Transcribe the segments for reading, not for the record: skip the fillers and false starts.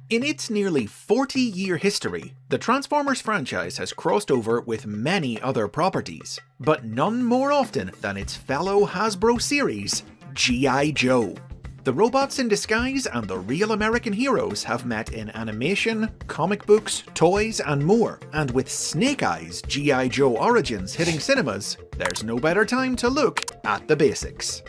In its nearly 40-year history, the Transformers franchise has crossed over with many other properties, but none more often than its fellow Hasbro series, G.I. Joe. The robots in disguise and the real American heroes have met in animation, comic books, toys, and more, and with Snake Eyes' G.I. Joe Origins hitting cinemas, there's no better time to look at the basics.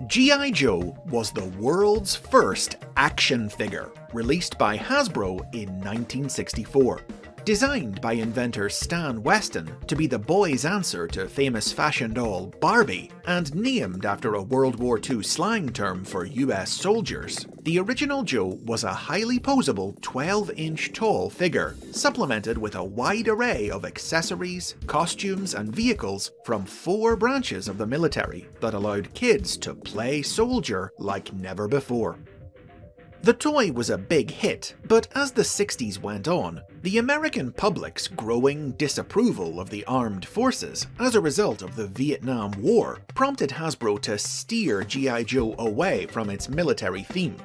G.I. Joe was the world's first action figure, released by Hasbro in 1964. Designed by inventor Stan Weston to be the boys' answer to famous fashion doll Barbie, and named after a World War II slang term for US soldiers, the original Joe was a highly posable 12-inch tall figure, supplemented with a wide array of accessories, costumes, and vehicles from 4 branches of the military that allowed kids to play soldier like never before. The toy was a big hit, but as the 60s went on, the American public's growing disapproval of the armed forces as a result of the Vietnam War prompted Hasbro to steer G.I. Joe away from its military theme.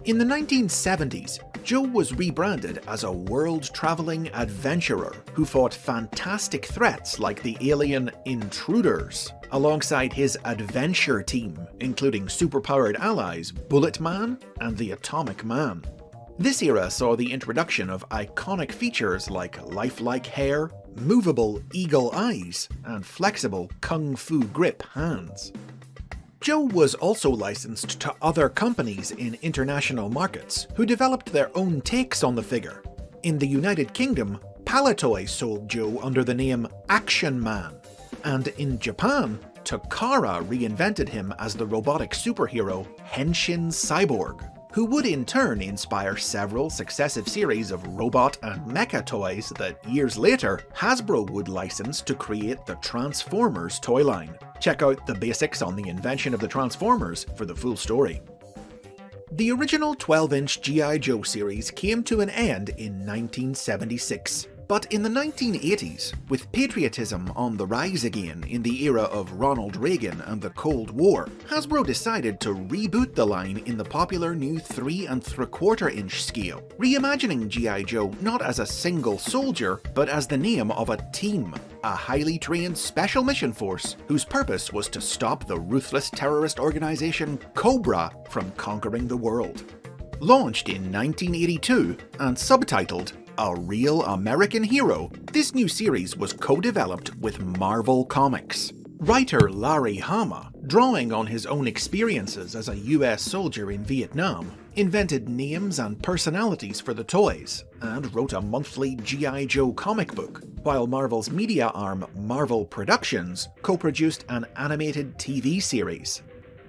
In the 1970s, Joe was rebranded as a world-traveling adventurer who fought fantastic threats like the alien Intruders, alongside his adventure team, including superpowered allies Bullet Man and the Atomic Man. This era saw the introduction of iconic features like lifelike hair, movable eagle eyes, and flexible kung fu grip hands. Joe was also licensed to other companies in international markets, who developed their own takes on the figure. In the United Kingdom, Palitoy sold Joe under the name Action Man, and in Japan, Takara reinvented him as the robotic superhero Henshin Cyborg, who would in turn inspire several successive series of robot and mecha toys that years later Hasbro would license to create the Transformers toy line. Check out the basics on the invention of the Transformers for the full story. The original 12-inch G.I. Joe series came to an end in 1976. But in the 1980s, with patriotism on the rise again in the era of Ronald Reagan and the Cold War, Hasbro decided to reboot the line in the popular new 3 3/4-inch scale, reimagining G.I. Joe not as a single soldier, but as the name of a team, a highly trained special mission force whose purpose was to stop the ruthless terrorist organization Cobra from conquering the world. Launched in 1982 and subtitled A Real American Hero, this new series was co-developed with Marvel Comics. Writer Larry Hama, drawing on his own experiences as a US soldier in Vietnam, invented names and personalities for the toys, and wrote a monthly G.I. Joe comic book, while Marvel's media arm Marvel Productions co-produced an animated TV series.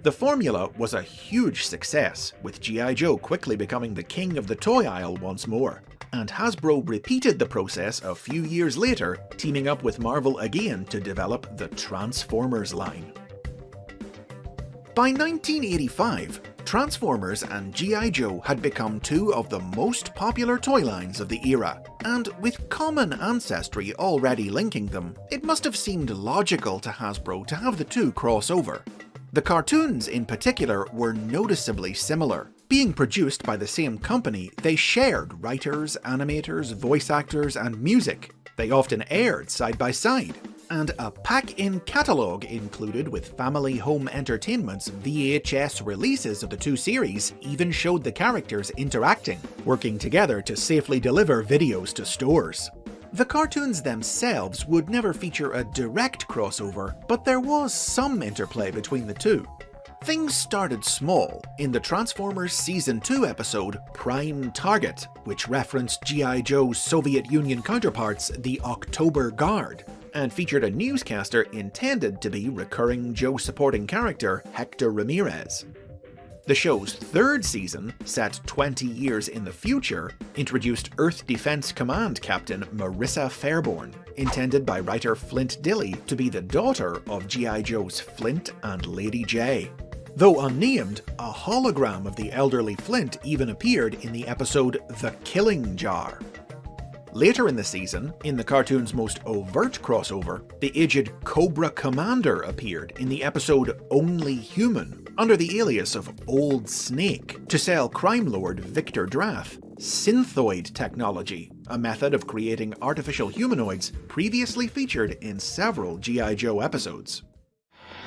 The formula was a huge success, with G.I. Joe quickly becoming the king of the toy aisle once more, and Hasbro repeated the process a few years later, teaming up with Marvel again to develop the Transformers line. By 1985, Transformers and G.I. Joe had become 2 of the most popular toy lines of the era, and with common ancestry already linking them, it must have seemed logical to Hasbro to have the 2 cross over. The cartoons in particular were noticeably similar. Being produced by the same company, they shared writers, animators, voice actors, and music. They often aired side by side, and a pack-in catalogue included with Family Home Entertainment's VHS releases of the 2 series even showed the characters interacting, working together to safely deliver videos to stores. The cartoons themselves would never feature a direct crossover, but there was some interplay between the 2. Things started small in the Transformers Season 2 episode Prime Target, which referenced G.I. Joe's Soviet Union counterparts, the October Guard, and featured a newscaster intended to be recurring Joe supporting character Hector Ramirez. The show's 3rd season, set 20 years in the future, introduced Earth Defense Command Captain Marissa Fairborn, intended by writer Flint Dilley to be the daughter of G.I. Joe's Flint and Lady J. Though unnamed, a hologram of the elderly Flint even appeared in the episode The Killing Jar. Later in the season, in the cartoon's most overt crossover, the aged Cobra Commander appeared in the episode Only Human, under the alias of Old Snake, to sell crime lord Victor Drath synthoid technology, a method of creating artificial humanoids previously featured in several G.I. Joe episodes.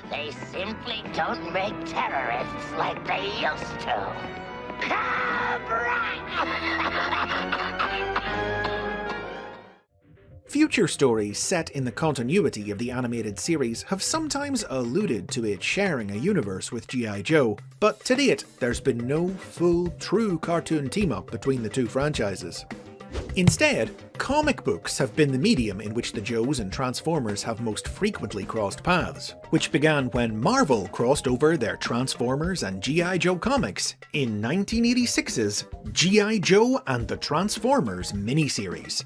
They simply don't make terrorists like they used to. Cobra! Future stories set in the continuity of the animated series have sometimes alluded to it sharing a universe with G.I. Joe, but to date there's been no full, true cartoon team-up between the two franchises. Instead, comic books have been the medium in which the Joes and Transformers have most frequently crossed paths, which began when Marvel crossed over their Transformers and G.I. Joe comics in 1986's G.I. Joe and the Transformers miniseries.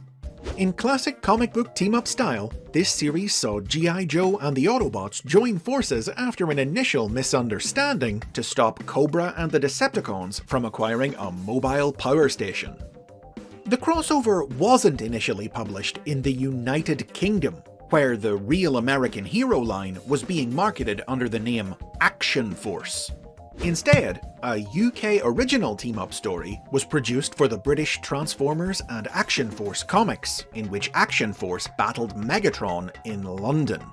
In classic comic book team-up style, this series saw G.I. Joe and the Autobots join forces after an initial misunderstanding to stop Cobra and the Decepticons from acquiring a mobile power station. The crossover wasn't initially published in the United Kingdom, where the Real American Hero line was being marketed under the name Action Force. Instead, a UK original team-up story was produced for the British Transformers and Action Force comics, in which Action Force battled Megatron in London.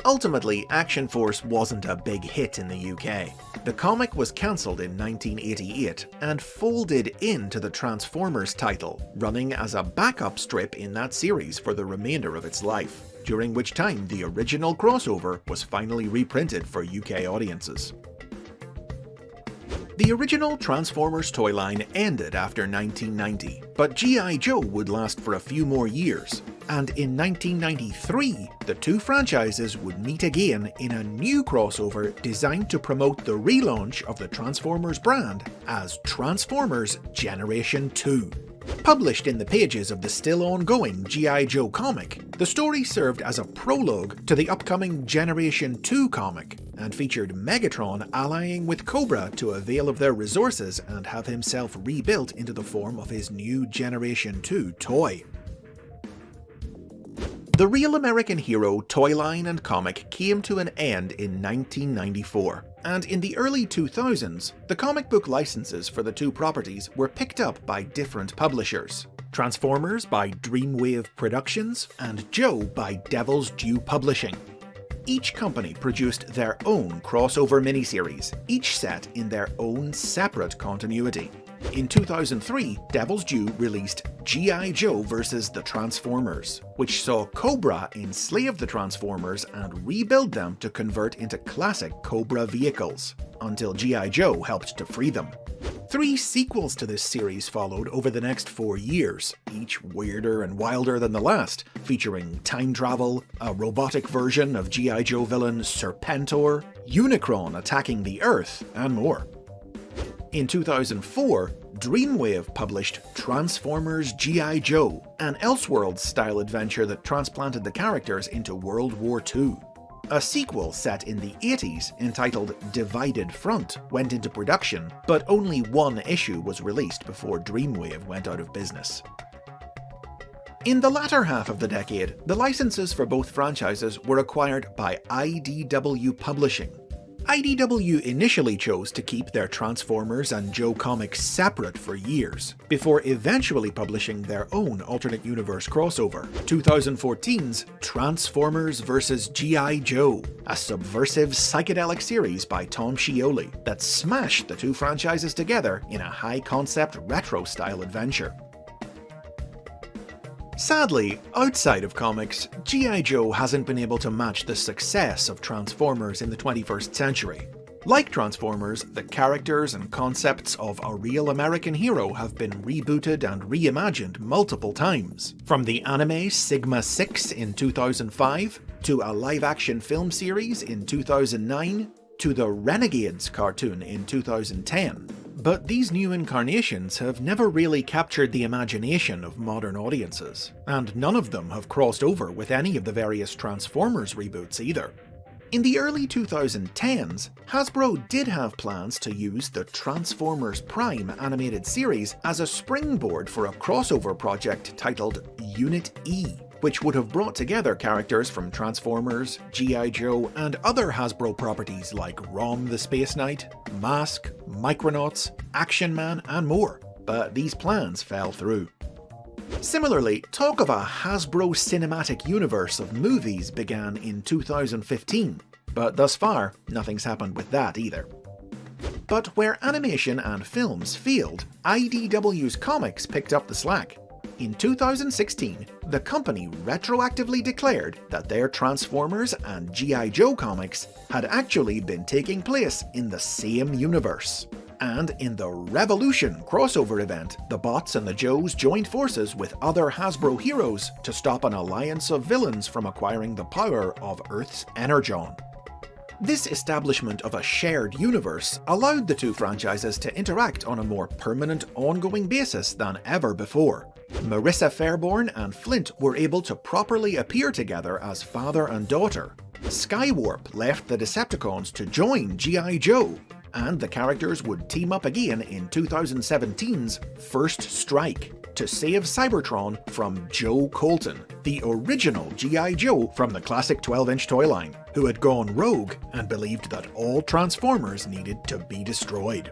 Ultimately, Action Force wasn't a big hit in the UK. The comic was cancelled in 1988 and folded into the Transformers title, running as a backup strip in that series for the remainder of its life, during which time the original crossover was finally reprinted for UK audiences. The original Transformers toy line ended after 1990, but G.I. Joe would last for a few more years, and in 1993, the two franchises would meet again in a new crossover designed to promote the relaunch of the Transformers brand as Transformers Generation 2. Published in the pages of the still ongoing G.I. Joe comic, the story served as a prologue to the upcoming Generation 2 comic, and featured Megatron allying with Cobra to avail of their resources and have himself rebuilt into the form of his new Generation 2 toy. The Real American Hero toy line and comic came to an end in 1994, and in the early 2000s, the comic book licenses for the two properties were picked up by different publishers. Transformers by Dreamwave Productions, and Joe by Devil's Due Publishing. Each company produced their own crossover miniseries, each set in their own separate continuity. In 2003, Devil's Due released G.I. Joe vs. the Transformers, which saw Cobra enslave the Transformers and rebuild them to convert into classic Cobra vehicles, until G.I. Joe helped to free them. 3 sequels to this series followed over the next 4 years, each weirder and wilder than the last, featuring time travel, a robotic version of G.I. Joe villain Serpentor, Unicron attacking the Earth, and more. In 2004, Dreamwave published Transformers G.I. Joe, an Elseworlds-style adventure that transplanted the characters into World War II. A sequel set in the 80s, entitled Divided Front, went into production, but only 1 issue was released before Dreamwave went out of business. In the latter half of the decade, the licenses for both franchises were acquired by IDW Publishing. IDW initially chose to keep their Transformers and Joe comics separate for years, before eventually publishing their own alternate universe crossover, 2014's Transformers vs. G.I. Joe, a subversive psychedelic series by Tom Scioli that smashed the two franchises together in a high-concept retro-style adventure. Sadly, outside of comics, G.I. Joe hasn't been able to match the success of Transformers in the 21st century. Like Transformers, the characters and concepts of A Real American Hero have been rebooted and reimagined multiple times, from the anime Sigma 6 in 2005, to a live-action film series in 2009, to the Renegades cartoon in 2010. But these new incarnations have never really captured the imagination of modern audiences, and none of them have crossed over with any of the various Transformers reboots either. In the early 2010s, Hasbro did have plans to use the Transformers Prime animated series as a springboard for a crossover project titled Unit E, which would have brought together characters from Transformers, G.I. Joe, and other Hasbro properties like Rom the Space Knight, Mask, Micronauts, Action Man, and more, but these plans fell through. Similarly, talk of a Hasbro cinematic universe of movies began in 2015, but thus far, nothing's happened with that either. But where animation and films failed, IDW's comics picked up the slack. In 2016, the company retroactively declared that their Transformers and G.I. Joe comics had actually been taking place in the same universe. And in the Revolution crossover event, the Bots and the Joes joined forces with other Hasbro heroes to stop an alliance of villains from acquiring the power of Earth's Energon. This establishment of a shared universe allowed the two franchises to interact on a more permanent, ongoing basis than ever before. Marissa Fairborn and Flint were able to properly appear together as father and daughter. Skywarp left the Decepticons to join G.I. Joe, and the characters would team up again in 2017's First Strike to save Cybertron from Joe Colton, the original G.I. Joe from the classic 12-inch toy line, who had gone rogue and believed that all Transformers needed to be destroyed.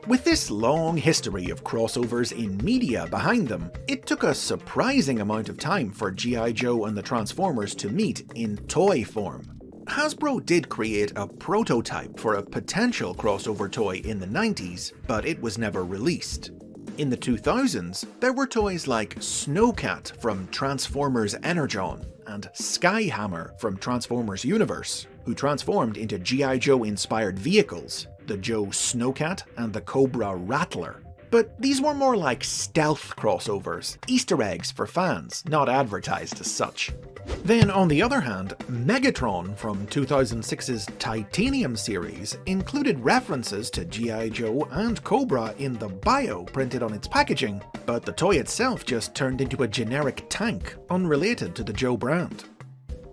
With this long history of crossovers in media behind them, it took a surprising amount of time for G.I. Joe and the Transformers to meet in toy form. Hasbro did create a prototype for a potential crossover toy in the 90s, but it was never released. In the 2000s, there were toys like Snowcat from Transformers Energon and Skyhammer from Transformers Universe, who transformed into G.I. Joe-inspired vehicles, the Joe Snowcat and the Cobra Rattler. But these were more like stealth crossovers, Easter eggs for fans, not advertised as such. Then, on the other hand, Megatron from 2006's Titanium series included references to G.I. Joe and Cobra in the bio printed on its packaging, but the toy itself just turned into a generic tank, unrelated to the Joe brand.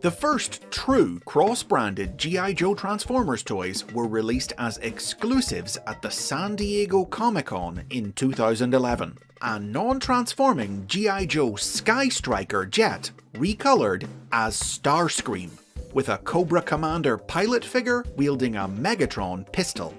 The first true cross-branded G.I. Joe Transformers toys were released as exclusives at the San Diego Comic-Con in 2011. A non-transforming G.I. Joe Sky Striker jet recolored as Starscream, with a Cobra Commander pilot figure wielding a Megatron pistol.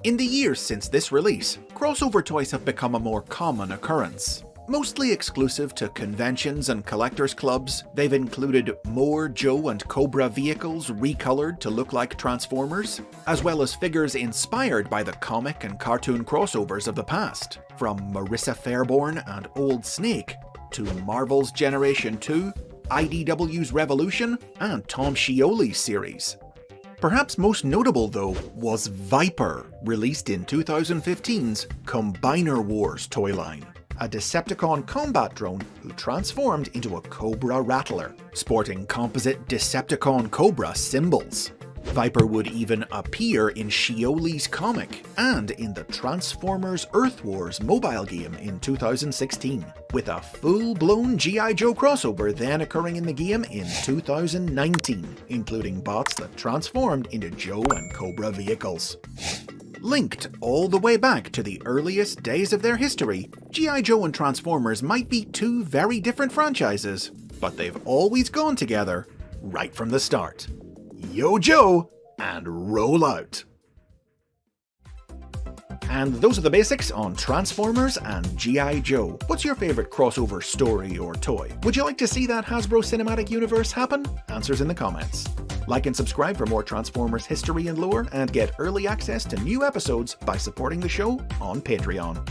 In the years since this release, crossover toys have become a more common occurrence. Mostly exclusive to conventions and collectors clubs, they've included more Joe and Cobra vehicles recolored to look like Transformers, as well as figures inspired by the comic and cartoon crossovers of the past, from Marissa Fairborn and Old Snake to Marvel's Generation 2, IDW's Revolution, and Tom Scioli's series. Perhaps most notable, though, was Viper, released in 2015's Combiner Wars toy line, a Decepticon combat drone who transformed into a Cobra Rattler, sporting composite Decepticon Cobra symbols. Viper would even appear in Scioli's comic and in the Transformers Earth Wars mobile game in 2016, with a full-blown G.I. Joe crossover then occurring in the game in 2019, including bots that transformed into Joe and Cobra vehicles. Linked all the way back to the earliest days of their history, G.I. Joe and Transformers might be two very different franchises, but they've always gone together right from the start. Yo Joe, and roll out! And those are the basics on Transformers and G.I. Joe. What's your favourite crossover story or toy? Would you like to see that Hasbro cinematic universe happen? Answers in the comments. Like and subscribe for more Transformers history and lore, and get early access to new episodes by supporting the show on Patreon.